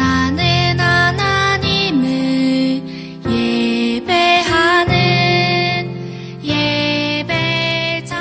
나는 하나님을 예배하는 예배자입니다.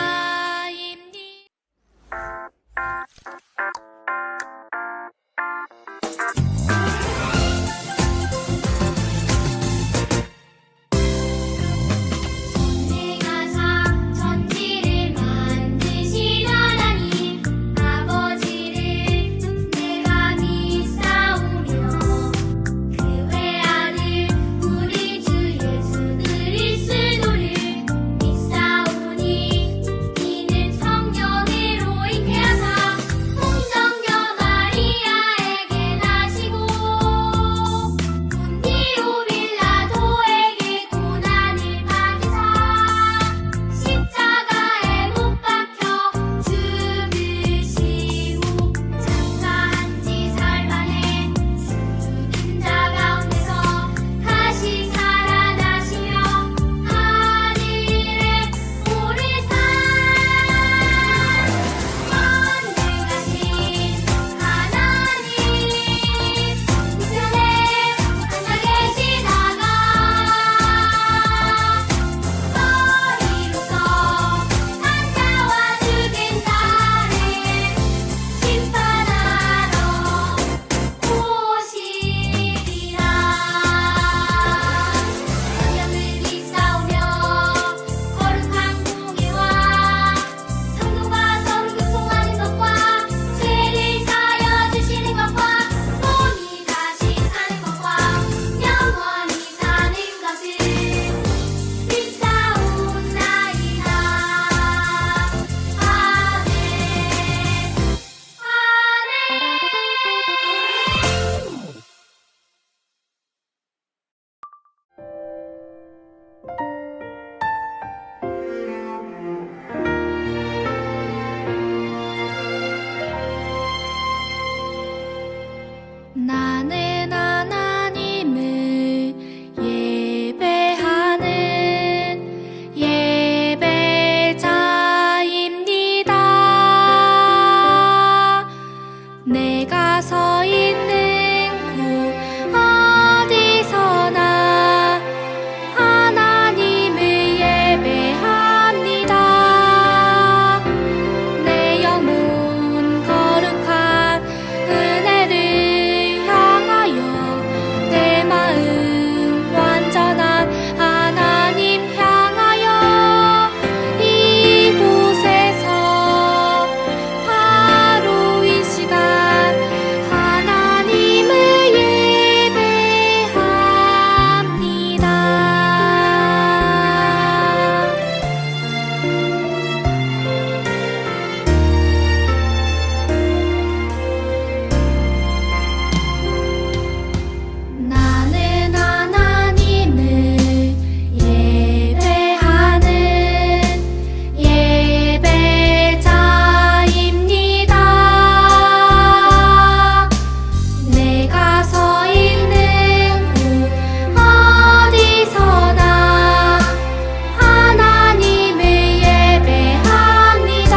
나는 하나님을 예배하는 예배자입니다. 내가 서 있는 곳 어디서나 하나님을 예배합니다. 내 영혼 거룩한 은혜를 내 마음 완전한 하나님 향하여 이곳에서 바로 이 시간 하나님을 예배합니다. 나는 하나님을 예배하는 예배자입니다. 내가 서 있는 곳 어디서나 하나님을 예배합니다.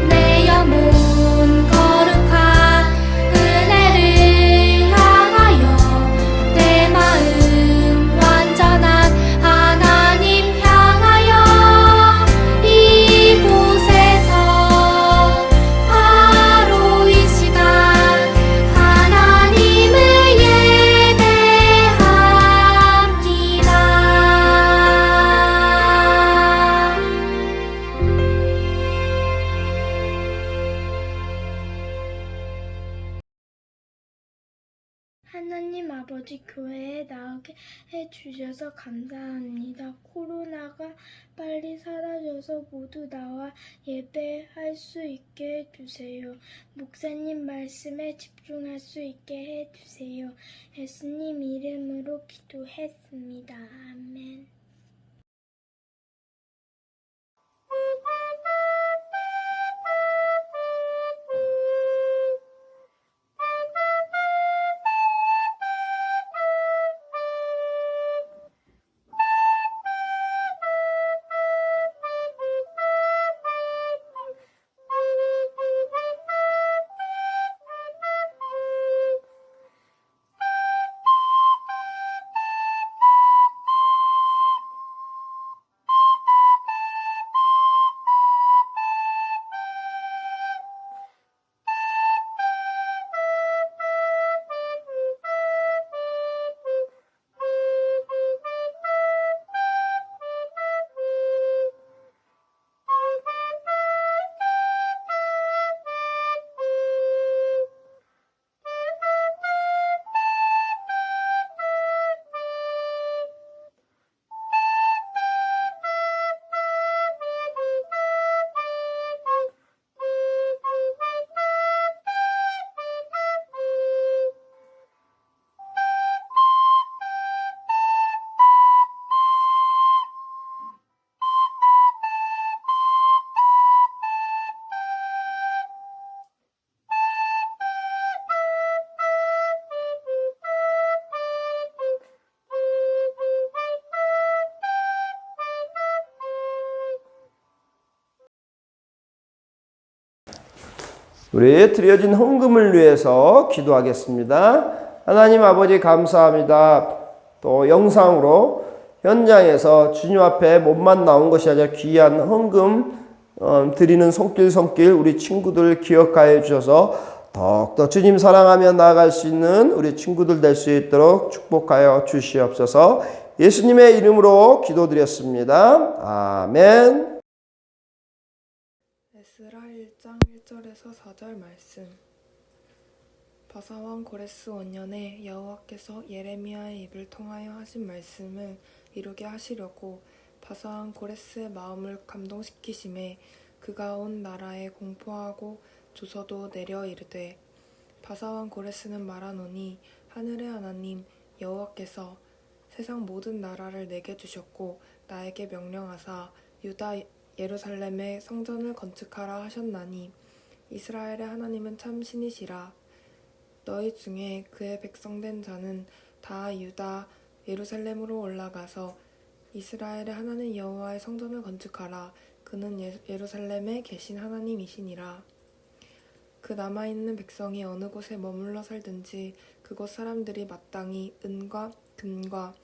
내 영혼 거룩한 은혜를 내 마음 완전한 하나님 향하여 이곳에서 바로 이 시간 하나님을 예배합니다. 하나님 아버지, 교회에 나오게 해주셔서 감사합니다. 코로나가 빨리 사라져서 모두 나와 예배할 수 있게 해주세요. 목사님 말씀에 집중할 수 있게 해주세요. 예수님 이름으로 기도했습니다. 아멘. 우리 드려진 헌금을 위해서 기도하겠습니다. 하나님 아버지 감사합니다. 또 영상으로 현장에서 주님 앞에 몸만 나온 것이 아니라 귀한 헌금 드리는 손길 우리 친구들 기억하여 주셔서 더욱더 주님 사랑하며 나아갈 수 있는 우리 친구들 될 수 있도록 축복하여 주시옵소서. 예수님의 이름으로 기도드렸습니다. 아멘. 에스라 1장 1절에서 4절 말씀. 바사왕 고레스 원년에 여호와께서 예레미야의 입을 통하여 하신 말씀을 이루게 하시려고 바사왕 고레스의 마음을 감동시키심에 그가 온 나라에 공포하고 조서도 내려 이르되 바사왕 고레스는 말하노니 하늘의 하나님 여호와께서 세상 모든 나라를 내게 주셨고 나에게 명령하사 유다 예루살렘에 성전을 건축하라 하셨나니 이스라엘의 하나님은 참 신이시라. 너희 중에 그의 백성된 자는 다 유다 예루살렘으로 올라가서 이스라엘의 하나님 여호와의 성전을 건축하라. 그는 예루살렘에 계신 하나님이시니라. 그 남아있는 백성이 어느 곳에 머물러 살든지 그곳 사람들이 마땅히 은과 금과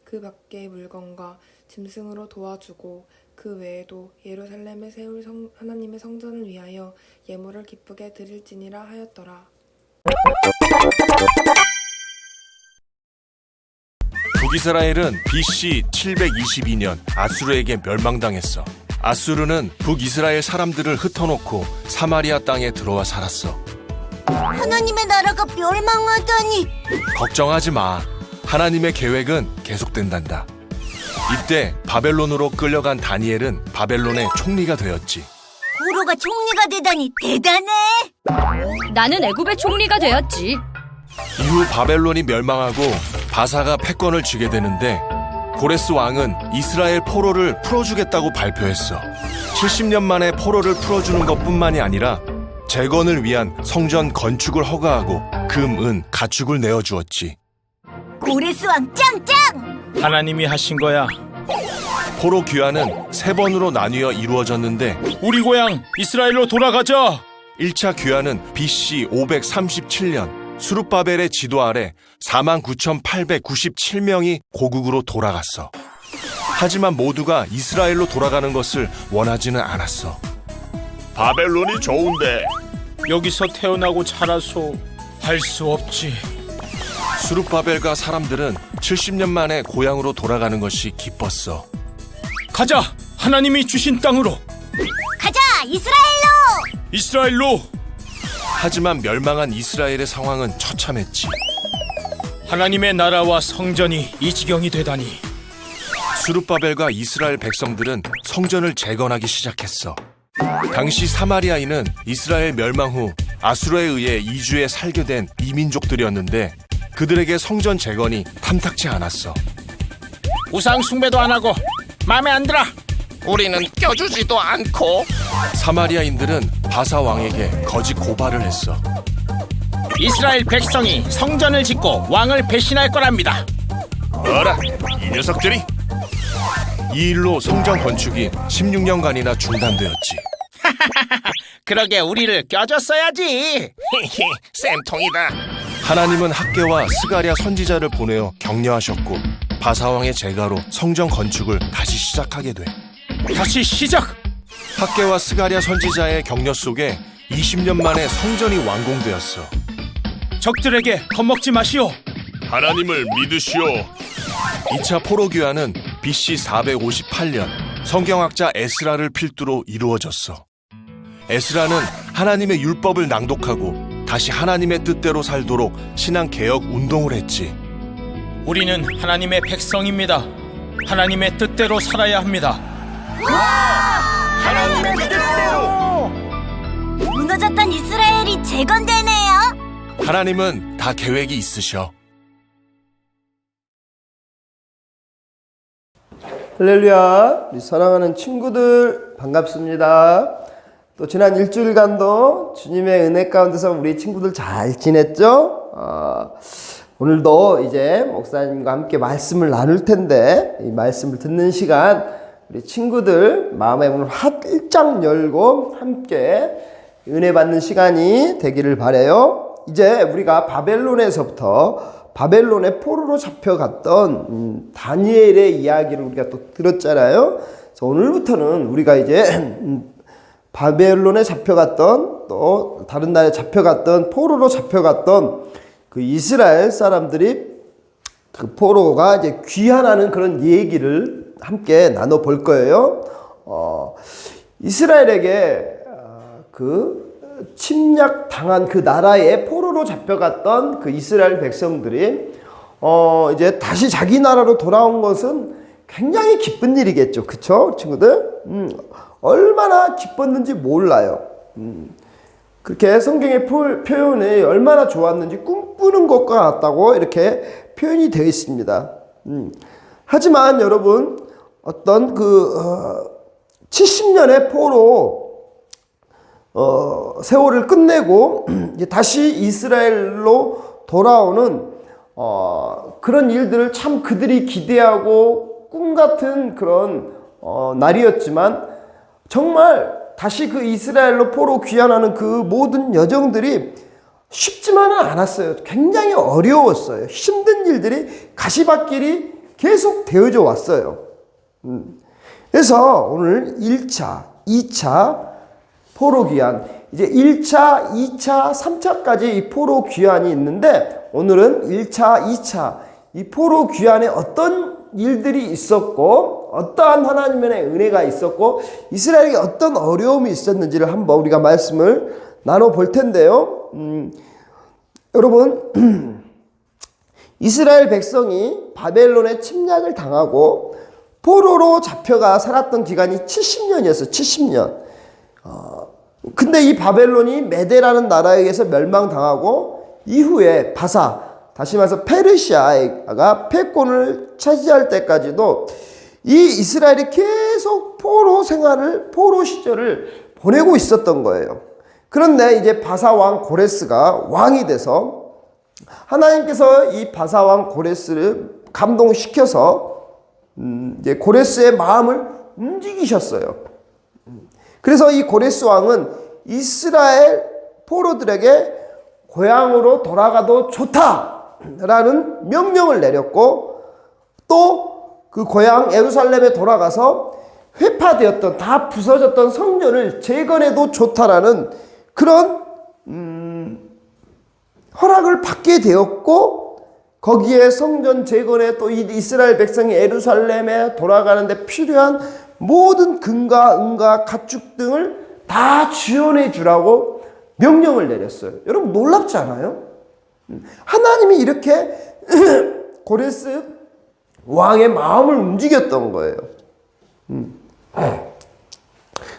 그 밖의 물건과 짐승으로 도와주고 그 외에도 예루살렘에 세울 하나님의 성전을 위하여 예물을 기쁘게 드릴지니라 하였더라. 북이스라엘은 BC 722년 아수르에게 멸망당했어. 아수르는 북이스라엘 사람들을 흩어놓고 사마리아 땅에 들어와 살았어. 하나님의 나라가 멸망하다니. 걱정하지 마. 하나님의 계획은 계속된단다. 이때 바벨론으로 끌려간 다니엘은 바벨론의 총리가 되었지. 고로가 총리가 되다니 대단해. 나는 애굽의 총리가 되었지. 이후 바벨론이 멸망하고 바사가 패권을 쥐게 되는데 고레스 왕은 이스라엘 포로를 풀어주겠다고 발표했어. 70년 만에 포로를 풀어주는 것뿐만이 아니라 재건을 위한 성전 건축을 허가하고 금, 은, 가축을 내어주었지. 고레스 왕 짱짱. 하나님이 하신 거야. 포로 귀환은 3번으로 나뉘어 이루어졌는데 우리 고향 이스라엘로 돌아가자. 1차 귀환은 BC 537년 수룹바벨의 지도 아래 49,897명이 고국으로 돌아갔어. 하지만 모두가 이스라엘로 돌아가는 것을 원하지는 않았어. 바벨론이 좋은데 여기서 태어나고 자라서 할 수 없지. 수룹바벨과 사람들은 70년 만에 고향으로 돌아가는 것이 기뻤어. 가자. 하나님이 주신 땅으로. 가자 이스라엘로. 이스라엘로. 하지만 멸망한 이스라엘의 상황은 처참했지. 하나님의 나라와 성전이 이 지경이 되다니. 수룹바벨과 이스라엘 백성들은 성전을 재건하기 시작했어. 당시 사마리아인은 이스라엘 멸망 후 아수르에 의해 이주해 살게 된 이민족들이었는데 그들에게 성전 재건이 탐탁치 않았어. 우상 숭배도 안 하고 마음에 안 들어. 우리는 껴주지도 않고. 사마리아인들은 바사 왕에게 거짓 고발을 했어. 이스라엘 백성이 성전을 짓고 왕을 배신할 거랍니다. 어라, 이 녀석들이. 이 일로 성전 건축이 16년간이나 중단되었지. 그러게 우리를 껴줬어야지. 쌤통이다. 하나님은 학개와 스가랴 선지자를 보내어 격려하셨고 바사왕의 제가로 성전 건축을 다시 시작하게 돼. 다시 시작. 학개와 스가랴 선지자의 격려 속에 20년 만에 성전이 완공되었어. 적들에게 겁먹지 마시오. 하나님을 믿으시오. 2차 포로 귀환은 BC 458년 성경학자 에스라를 필두로 이루어졌어. 에스라는 하나님의 율법을 낭독하고 다시 하나님의 뜻대로 살도록 신앙 개혁 운동을 했지. 우리는 하나님의 백성입니다. 하나님의 뜻대로 살아야 합니다. 하나님의 뜻대로. 무너졌던 이스라엘이 재건되네요. 하나님은 다 계획이 있으셔. 할렐루야. 우리 사랑하는 친구들 반갑습니다. 또 지난 일주일간도 주님의 은혜 가운데서 우리 친구들 잘 지냈죠? 오늘도 이제 목사님과 함께 말씀을 나눌 텐데 이 말씀을 듣는 시간 우리 친구들 마음의 문을 활짝 열고 함께 은혜 받는 시간이 되기를 바라요. 이제 우리가 바벨론에서부터 바벨론의 포로로 잡혀갔던 다니엘의 이야기를 우리가 또 들었잖아요. 그래서 오늘부터는 우리가 이제 바벨론에 잡혀갔던 또 다른 나라에 잡혀갔던 포로로 잡혀갔던 그 이스라엘 사람들이 그 포로가 이제 귀환하는 그런 얘기를 함께 나눠 볼 거예요. 이스라엘에게 그 침략 당한 그 나라에 포로로 잡혀갔던 그 이스라엘 백성들이 이제 다시 자기 나라로 돌아온 것은 굉장히 기쁜 일이겠죠. 그쵸? 친구들? 얼마나 기뻤는지 몰라요. 그렇게 성경의 표현이 얼마나 좋았는지 꿈꾸는 것과 같다고 이렇게 표현이 되어 있습니다. 하지만 여러분, 어떤 70년의 포로 세월을 끝내고 이제 다시 이스라엘로 돌아오는 그런 일들을 참 그들이 기대하고 꿈 같은 그런 날이었지만 정말 다시 그 이스라엘로 포로 귀환하는 그 모든 여정들이 쉽지만은 않았어요. 굉장히 어려웠어요. 힘든 일들이 가시밭길이 계속 되어져 왔어요. 그래서 오늘 1차, 2차 포로 귀환, 이제 1차, 2차, 3차까지 이 포로 귀환이 있는데 오늘은 1차, 2차 이 포로 귀환에 어떤 일들이 있었고 어떠한 하나님의 은혜가 있었고 이스라엘에게 어떤 어려움이 있었는지를 한번 우리가 말씀을 나눠볼 텐데요. 여러분, 이스라엘 백성이 바벨론의 침략을 당하고 포로로 잡혀가 살았던 기간이 70년이었어요. 70년. 근데 이 바벨론이 메데라는 나라에 의해서 멸망당하고 이후에 바사, 다시 말해서 페르시아가 패권을 차지할 때까지도 이 이스라엘이 계속 포로 생활을, 포로 시절을 보내고 있었던 거예요. 그런데 이제 바사 왕 고레스가 왕이 돼서 하나님께서 이 바사 왕 고레스를 감동시켜서 이제 고레스의 마음을 움직이셨어요. 그래서 이 고레스 왕은 이스라엘 포로들에게 고향으로 돌아가도 좋다라는 명령을 내렸고 또 그 고향 예루살렘에 돌아가서 회파되었던 다 부서졌던 성전을 재건해도 좋다라는 그런 허락을 받게 되었고 거기에 성전 재건에 또 이스라엘 백성이 예루살렘에 돌아가는데 필요한 모든 금과 은과 가축 등을 다 지원해 주라고 명령을 내렸어요. 여러분 놀랍지 않아요? 하나님이 이렇게 고레스 왕의 마음을 움직였던 거예요.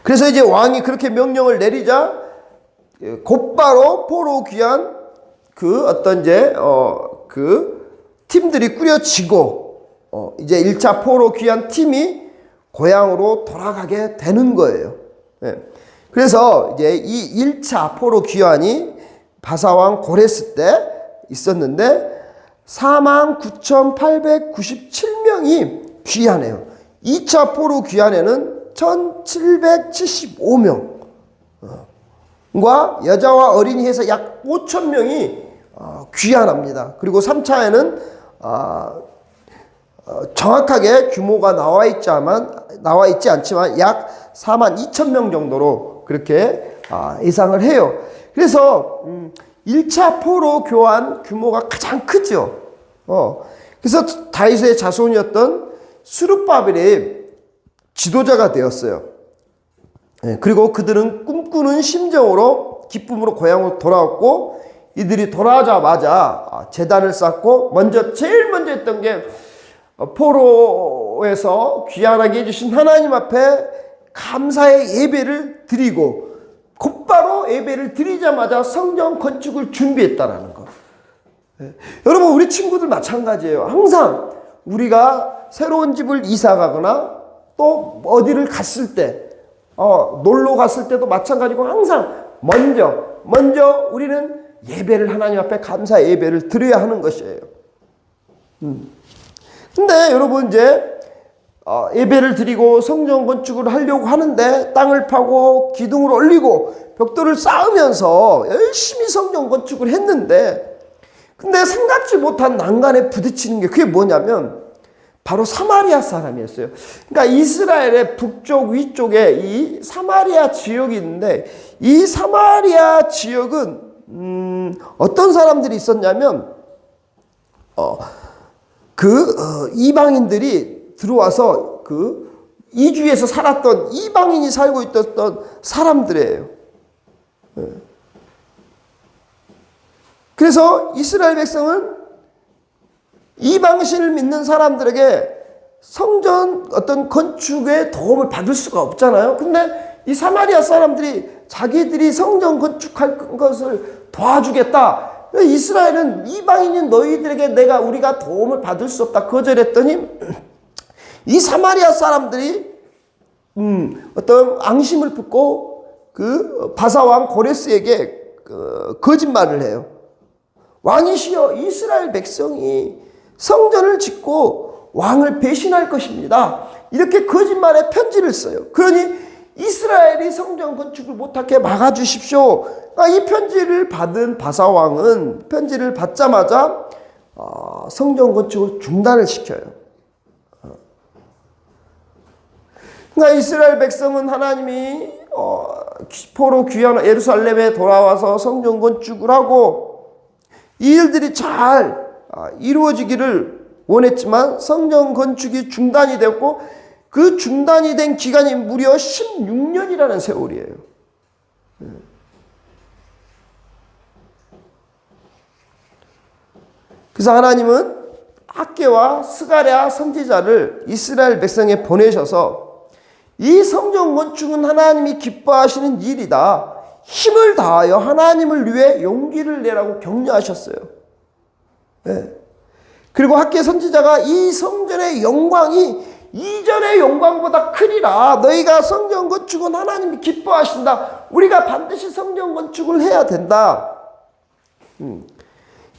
그래서 이제 왕이 그렇게 명령을 내리자 곧바로 포로 귀환 그 어떤 이제 그 팀들이 꾸려지고 이제 1차 포로 귀환 팀이 고향으로 돌아가게 되는 거예요. 그래서 이제 이 1차 포로 귀환이 바사왕 고레스 때 있었는데 49,897명이 귀환해요. 2차 포로 귀환에는 1,775명과 여자와 어린이 해서 약 5,000명이 귀환합니다. 그리고 3차에는 정확하게 규모가 나와 있지 않지만 약 42,000명 정도로 그렇게 예상을 해요. 그래서 1차 포로 교환 규모가 가장 크죠. 그래서 다윗의 자손이었던 스룹바벨이 지도자가 되었어요. 그리고 그들은 꿈꾸는 심정으로 기쁨으로 고향으로 돌아왔고 이들이 돌아오자마자 제단을 쌓고 제일 먼저 했던 게 포로에서 귀환하게 해주신 하나님 앞에 감사의 예배를 드리고 곧바로 예배를 드리자마자 성전 건축을 준비했다라는 거. 여러분 우리 친구들 마찬가지예요. 항상 우리가 새로운 집을 이사 가거나 또 어디를 갔을 때 놀러 갔을 때도 마찬가지고 항상 먼저 우리는 예배를 하나님 앞에 감사 예배를 드려야 하는 것이에요. 근데 여러분 이제 예배를 드리고 성전 건축을 하려고 하는데 땅을 파고 기둥을 올리고 벽돌을 쌓으면서 열심히 성전 건축을 했는데, 근데 생각지 못한 난간에 부딪히는 게 그게 뭐냐면 바로 사마리아 사람이었어요. 그러니까 이스라엘의 북쪽 위쪽에 이 사마리아 지역이 있는데, 이 사마리아 지역은 어떤 사람들이 있었냐면 이방인들이 들어와서 이주에서 살았던 이방인이 살고 있었던 사람들이에요. 그래서 이스라엘 백성은 이방신을 믿는 사람들에게 성전 어떤 건축에 도움을 받을 수가 없잖아요. 근데 이 사마리아 사람들이 자기들이 성전 건축할 것을 도와주겠다. 이스라엘은 이방인인 너희들에게 우리가 도움을 받을 수 없다 거절했더니, 이 사마리아 사람들이 어떤 앙심을 품고 그 바사왕 고레스에게 거짓말을 해요. 왕이시여, 이스라엘 백성이 성전을 짓고 왕을 배신할 것입니다. 이렇게 거짓말의 편지를 써요. 그러니 이스라엘이 성전 건축을 못하게 막아주십시오. 그러니까 이 편지를 받은 바사왕은 편지를 받자마자 성전 건축을 중단을 시켜요. 그러니까 이스라엘 백성은 하나님이 포로 귀환 예루살렘에 돌아와서 성전 건축을 하고 이 일들이 잘 이루어지기를 원했지만 성전 건축이 중단이 됐고, 그 중단이 된 기간이 무려 16년이라는 세월이에요. 그래서 하나님은 학개와 스가랴 선지자를 이스라엘 백성에 보내셔서 이 성전 건축은 하나님이 기뻐하시는 일이다. 힘을 다하여 하나님을 위해 용기를 내라고 격려하셨어요. 네. 그리고 학개 선지자가 이 성전의 영광이 이전의 영광보다 크리라. 너희가 성전 건축은 하나님이 기뻐하신다. 우리가 반드시 성전 건축을 해야 된다.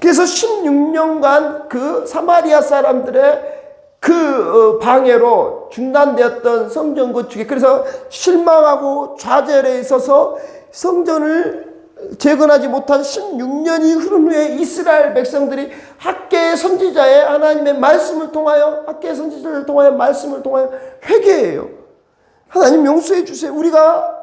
그래서 16년간 그 사마리아 사람들의 그 방해로 중단되었던 성전 건축이, 그래서 실망하고 좌절에 있어서 성전을 재건하지 못한 16년이 흐른 후에 이스라엘 백성들이 학개의 선지자의 하나님의 말씀을 통하여, 학개의 선지자를 통하여 말씀을 통하여 회개해요. 하나님 용서해 주세요. 우리가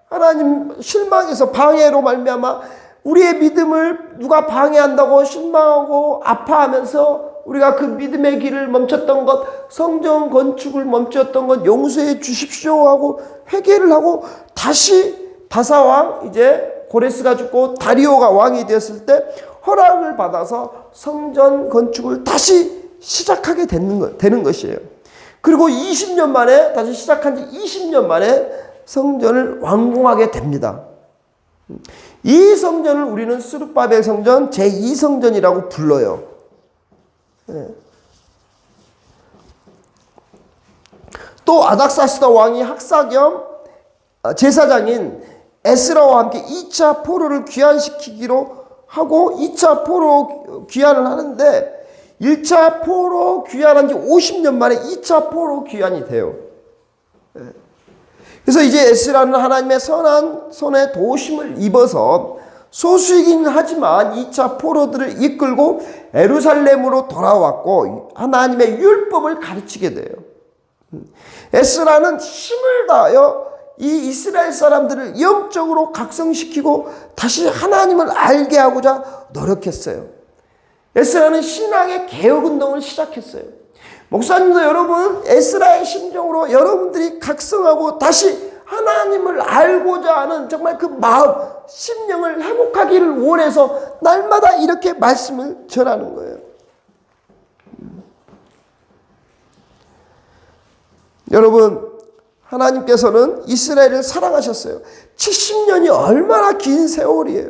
하나님 실망해서 방해로 말미암아 우리의 믿음을 누가 방해한다고 실망하고 아파하면서 우리가 그 믿음의 길을 멈췄던 것, 성전 건축을 멈췄던 것 용서해 주십시오 하고 회개를 하고, 다시 바사왕, 이제 고레스가 죽고 다리오가 왕이 되었을 때 허락을 받아서 성전 건축을 다시 시작하게 되는 것이에요. 그리고 20년 만에, 다시 시작한 지 20년 만에 성전을 완공하게 됩니다. 이 성전을 우리는 스룹바벨 성전 제2성전이라고 불러요. 또 아닥사스다 왕이 학사 겸 제사장인 에스라와 함께 2차 포로를 귀환시키기로 하고 2차 포로 귀환을 하는데, 1차 포로 귀환한 지 50년 만에 2차 포로 귀환이 돼요. 그래서 이제 에스라는 하나님의 선한 손에 도우심을 입어서 소수이긴 하지만 2차 포로들을 이끌고 에루살렘으로 돌아왔고 하나님의 율법을 가르치게 돼요. 에스라는 힘을 다하여 이 이스라엘 사람들을 영적으로 각성시키고 다시 하나님을 알게 하고자 노력했어요. 에스라는 신앙의 개혁운동을 시작했어요. 목사님도 여러분, 에스라의 심정으로 여러분들이 각성하고 다시 하나님을 알고자 하는 정말 그 마음, 심령을 회복하기를 원해서 날마다 이렇게 말씀을 전하는 거예요. 여러분, 하나님께서는 이스라엘을 사랑하셨어요. 70년이 얼마나 긴 세월이에요.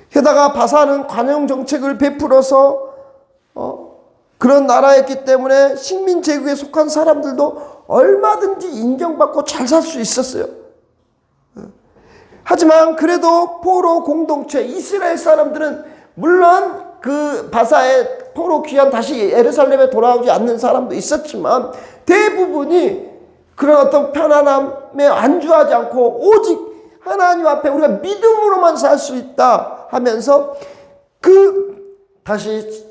게다가 바사는 관용 정책을 베풀어서 그런 나라였기 때문에 식민 제국에 속한 사람들도 얼마든지 인정받고 잘 살 수 있었어요. 하지만 그래도 포로 공동체 이스라엘 사람들은, 물론 그 바사의 포로 귀환 다시 예루살렘에 돌아오지 않는 사람도 있었지만 대부분이 그런 어떤 편안함에 안주하지 않고 오직 하나님 앞에 우리가 믿음으로만 살 수 있다 하면서 다시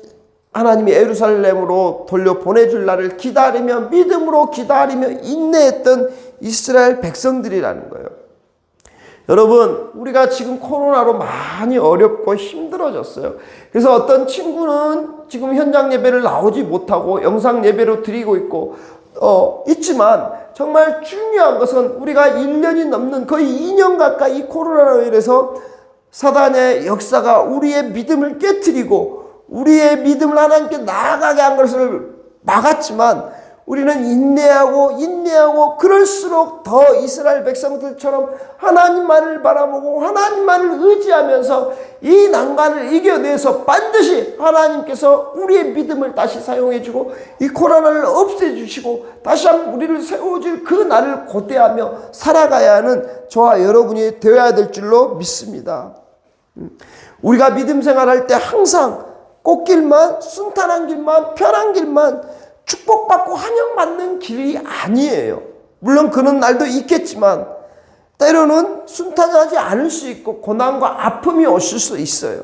하나님이 예루살렘으로 돌려보내줄 날을 기다리며 믿음으로 기다리며 인내했던 이스라엘 백성들이라는 거예요. 여러분, 우리가 지금 코로나로 많이 어렵고 힘들어졌어요. 그래서 어떤 친구는 지금 현장 예배를 나오지 못하고 영상 예배로 드리고 있지만 정말 중요한 것은 우리가 1년이 넘는 거의 2년 가까이 이 코로나로 인해서 사단의 역사가 우리의 믿음을 깨트리고 우리의 믿음을 하나님께 나아가게 한 것을 막았지만 우리는 인내하고 그럴수록 더 이스라엘 백성들처럼 하나님만을 바라보고 하나님만을 의지하면서 이 난관을 이겨내서 반드시 하나님께서 우리의 믿음을 다시 사용해주고 이 코로나를 없애주시고 다시 한번 우리를 세워줄 그 날을 고대하며 살아가야 하는 저와 여러분이 되어야 될 줄로 믿습니다. 우리가 믿음 생활할 때 항상 꽃길만, 순탄한 길만, 편한 길만 축복받고 환영받는 길이 아니에요. 물론 그런 날도 있겠지만 때로는 순탄하지 않을 수 있고 고난과 아픔이 오실 수 있어요.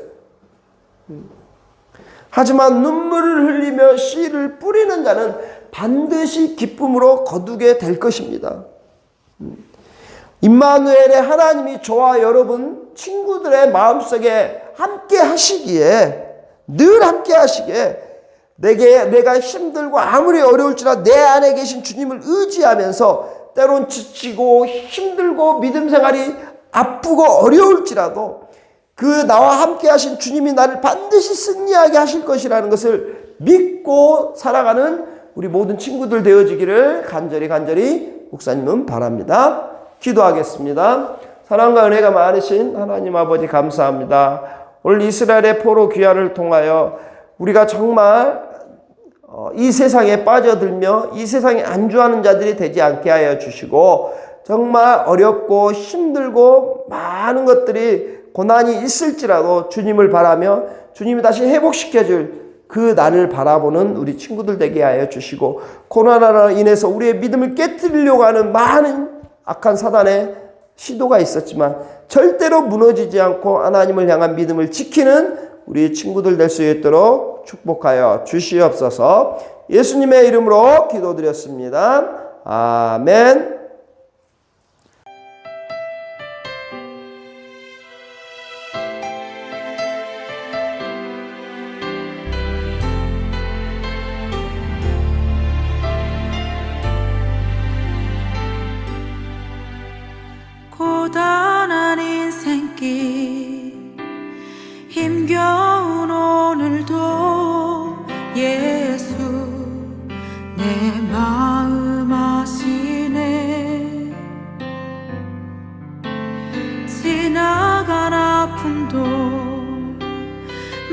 하지만 눈물을 흘리며 씨를 뿌리는 자는 반드시 기쁨으로 거두게 될 것입니다. 임마누엘의 하나님이 저와 여러분 친구들의 마음속에 함께 하시기에 늘 함께 하시기에 내가 힘들고 아무리 어려울지라 내 안에 계신 주님을 의지하면서 때론 지치고 힘들고 믿음 생활이 아프고 어려울지라도 그 나와 함께 하신 주님이 나를 반드시 승리하게 하실 것이라는 것을 믿고 살아가는 우리 모든 친구들 되어지기를 간절히 목사님은 바랍니다. 기도하겠습니다. 사랑과 은혜가 많으신 하나님 아버지 감사합니다. 오늘 이스라엘의 포로 귀환을 통하여 우리가 정말 이 세상에 빠져들며 이 세상에 안주하는 자들이 되지 않게 하여 주시고 정말 어렵고 힘들고 많은 것들이 고난이 있을지라도 주님을 바라며 주님이 다시 회복시켜줄 그 날을 바라보는 우리 친구들 되게 하여 주시고 코로나로 인해서 우리의 믿음을 깨뜨리려고 하는 많은 악한 사단의 시도가 있었지만 절대로 무너지지 않고 하나님을 향한 믿음을 지키는 우리 친구들 될 수 있도록 축복하여 주시옵소서. 예수님의 이름으로 기도드렸습니다. 아멘. 고단한 인생길 힘겨운 오늘도 예수 내 마음 아시네. 지나간 아픔도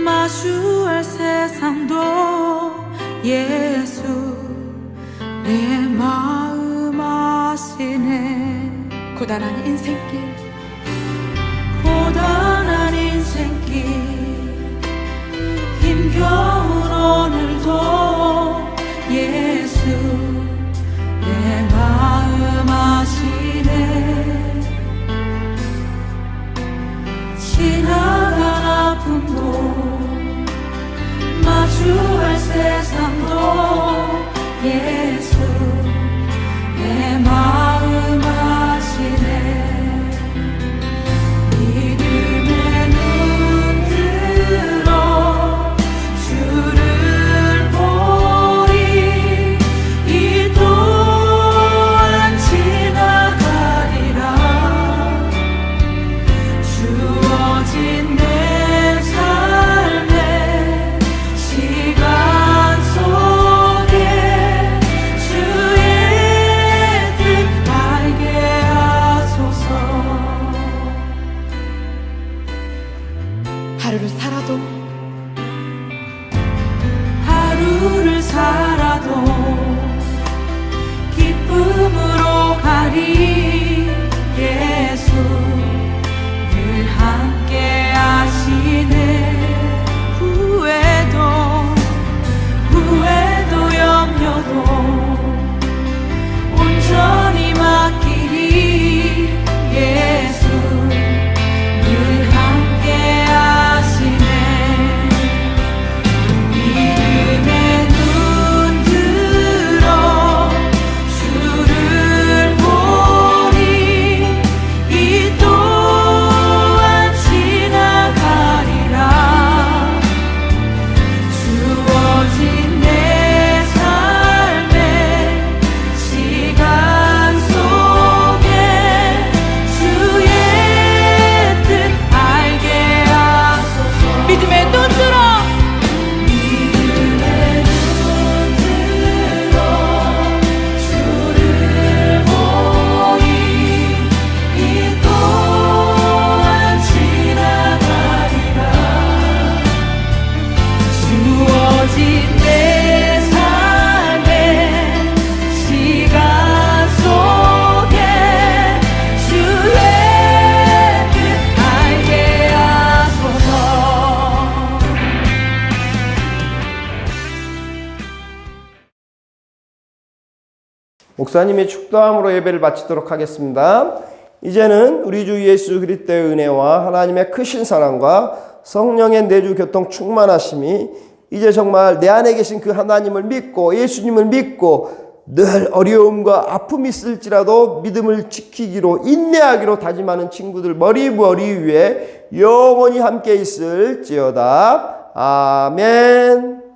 마주할 세상도 예수 내 마음 아시네. 고단한 인생길 힘겨운 오늘도 예수 내 마음 아시네. 지나간 아픔도 마주할 세상도 예수 내 마음 아시네. 믿음의 눈 들어 주를 보리. 이 또한 지나가리라. 주어진 내 삶의 시간 속에 주의 뜻 알게 하소서. 하루를 살아도 기쁨으로 가리. 예수 늘 함께 하시네. 후회도 염려도 온전히 맡기리. 예수 목사님이 축도함으로 예배를 마치도록 하겠습니다. 이제는 우리 주 예수 그리스도의 은혜와 하나님의 크신 사랑과 성령의 내주 교통 충만하심이 이제 정말 내 안에 계신 그 하나님을 믿고 예수님을 믿고 늘 어려움과 아픔이 있을지라도 믿음을 지키기로 인내하기로 다짐하는 친구들 머리 위에 영원히 함께 있을지어다. 아멘.